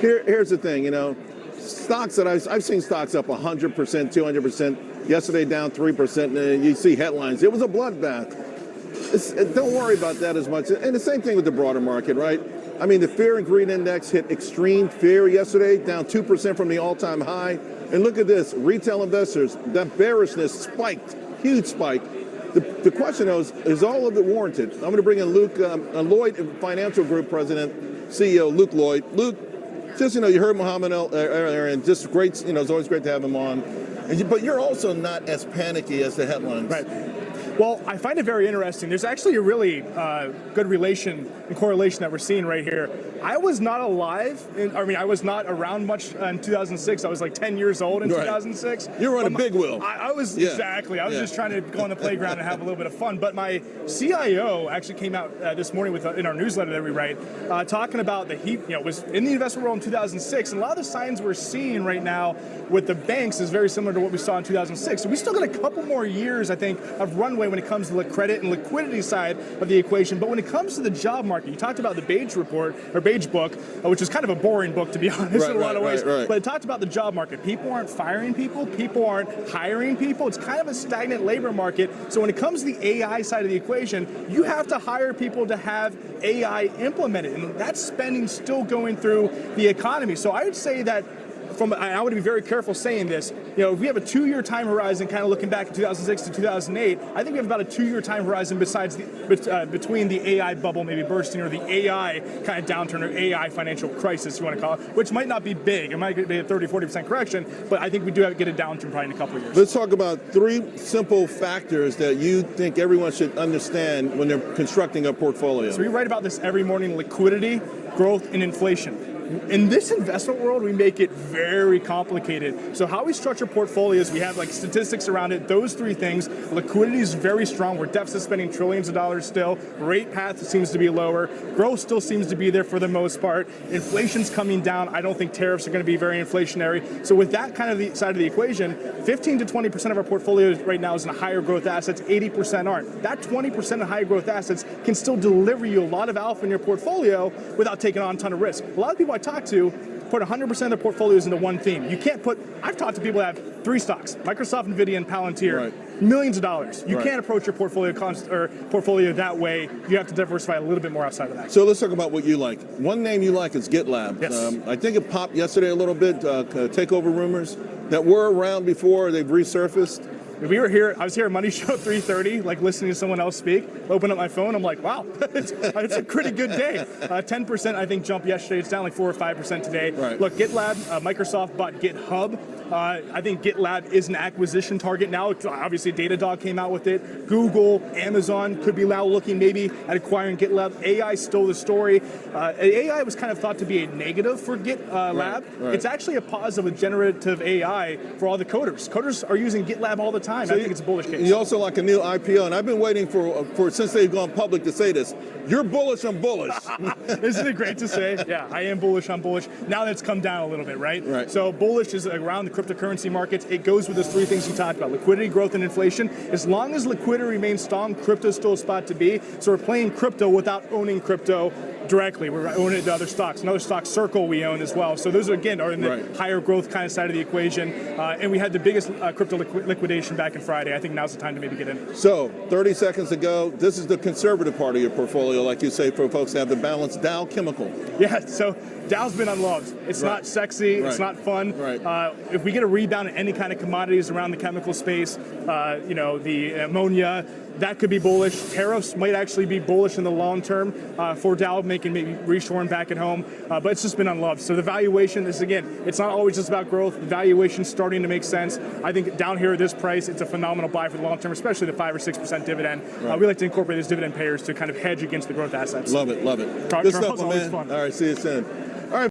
Here's the thing, stocks that I've seen stocks up 100%, 200%. Yesterday down 3%. And you see headlines. It was a bloodbath. Don't worry about that as much. And the same thing with the broader market, right? I mean, the fear and greed index hit extreme fear yesterday, down 2% from the all-time high. And look at this, retail investors, that bearishness spiked, huge spike. The question is all of it warranted? I'm going to bring in Luke Lloyd, Financial Group President, CEO Luke Lloyd. Luke, just, you heard Mohammed earlier, and just great, it's always great to have him on. But you're also not as panicky as the headlines. Right. Well, I find it very interesting. There's actually a really good relation and correlation that we're seeing right here. I was not alive. I was not around much in 2006. I was like 10 years old in 2006. You were on a big wheel. I was, exactly. I was just trying to go on the playground and have a little bit of fun. But my CIO actually came out this morning in our newsletter that we write, talking about that he was in the investment world in 2006. And a lot of the signs we're seeing right now with the banks is very similar to what we saw in 2006. So we still got a couple more years, I think, of runway when it comes to the credit and liquidity side of the equation. But when it comes to the job market, you talked about the Beige Report, or Beige Book, which is kind of a boring book, to be honest, in a lot of ways. But it talked about the job market. People aren't firing people. People aren't hiring people. It's kind of a stagnant labor market. So when it comes to the AI side of the equation, you have to hire people to have AI implemented. And that spending still going through the economy. So I would say that I want to be very careful saying this. If we have a 2-year time horizon, kind of looking back at 2006 to 2008, I think we have about a 2-year time horizon between the AI bubble maybe bursting or the AI kind of downturn or AI financial crisis, you want to call it, which might not be big. It might be a 30-40% correction, but I think we do have to get a downturn probably in a couple of years. Let's talk about 3 simple factors that you think everyone should understand when they're constructing a portfolio. So we write about this every morning: liquidity, growth, and inflation. In this investment world, we make it very complicated. So how we structure portfolios, we have statistics around it. Those 3 things. Liquidity is very strong. We're deficit spending trillions of dollars still. Rate path seems to be lower. Growth still seems to be there for the most part. Inflation's coming down. I don't think tariffs are going to be very inflationary. So with that kind of the side of the equation, 15 to 20% of our portfolio right now is in higher growth assets. 80% aren't. That 20% of higher growth assets can still deliver you a lot of alpha in your portfolio without taking on a ton of risk. A lot of people I talk to put 100% of their portfolios into one theme. You can't I've talked to people that have 3 stocks, Microsoft, NVIDIA, and Palantir, millions of dollars. You can't approach your portfolio that way. You have to diversify a little bit more outside of that. So let's talk about what you like. One name you like is GitLab. Yes. I think it popped yesterday a little bit, takeover rumors that were around before, they've resurfaced. We were here. I was here at MoneyShow at 3:30, listening to someone else speak. Open up my phone. I'm like, wow, it's a pretty good day. 10%, I think, jump yesterday. It's down like 4 or 5% today. Right. Look, GitLab, Microsoft bought GitHub. I think GitLab is an acquisition target now. Obviously, Datadog came out with it. Google, Amazon could be now looking maybe at acquiring GitLab. AI stole the story. AI was kind of thought to be a negative for GitLab. Right. It's actually a positive with generative AI for all the coders. Coders are using GitLab all the time. So I think it's a bullish case. You also like a new IPO, and I've been waiting for since they've gone public to say this. You're bullish on bullish. Isn't it great to say? Yeah, I am bullish on bullish. Now that it's come down a little bit, right? Right. So bullish is around the cryptocurrency markets. It goes with those 3 things you talked about: liquidity, growth, and inflation. As long as liquidity remains strong, crypto's still a spot to be. So we're playing crypto without owning crypto directly. We're owning it to other stocks. Another stock, Circle, we own as well. So those, again, are in the higher growth kind of side of the equation. And we had the biggest crypto liquidation back in Friday. I think now's the time to maybe get in. So 30 seconds ago, this is the conservative part of your portfolio, like you say, for folks to have the balance. Dow Chemical. Yeah, so Dow's been unloved. It's not sexy. It's not fun. If we get a rebound in any kind of commodities around the chemical space, the ammonia, that could be bullish. Tariffs might actually be bullish in the long term for Dow, making maybe reshoring back at home, but it's just been unloved. So the valuation is, again, it's not always just about growth. The valuation's starting to make sense. I think down here at this price, it's a phenomenal buy for the long term, especially the 5 or 6% dividend. We like to incorporate those dividend payers to kind of hedge against the growth assets. Love it, love it. Good stuff, man. All right, see you soon.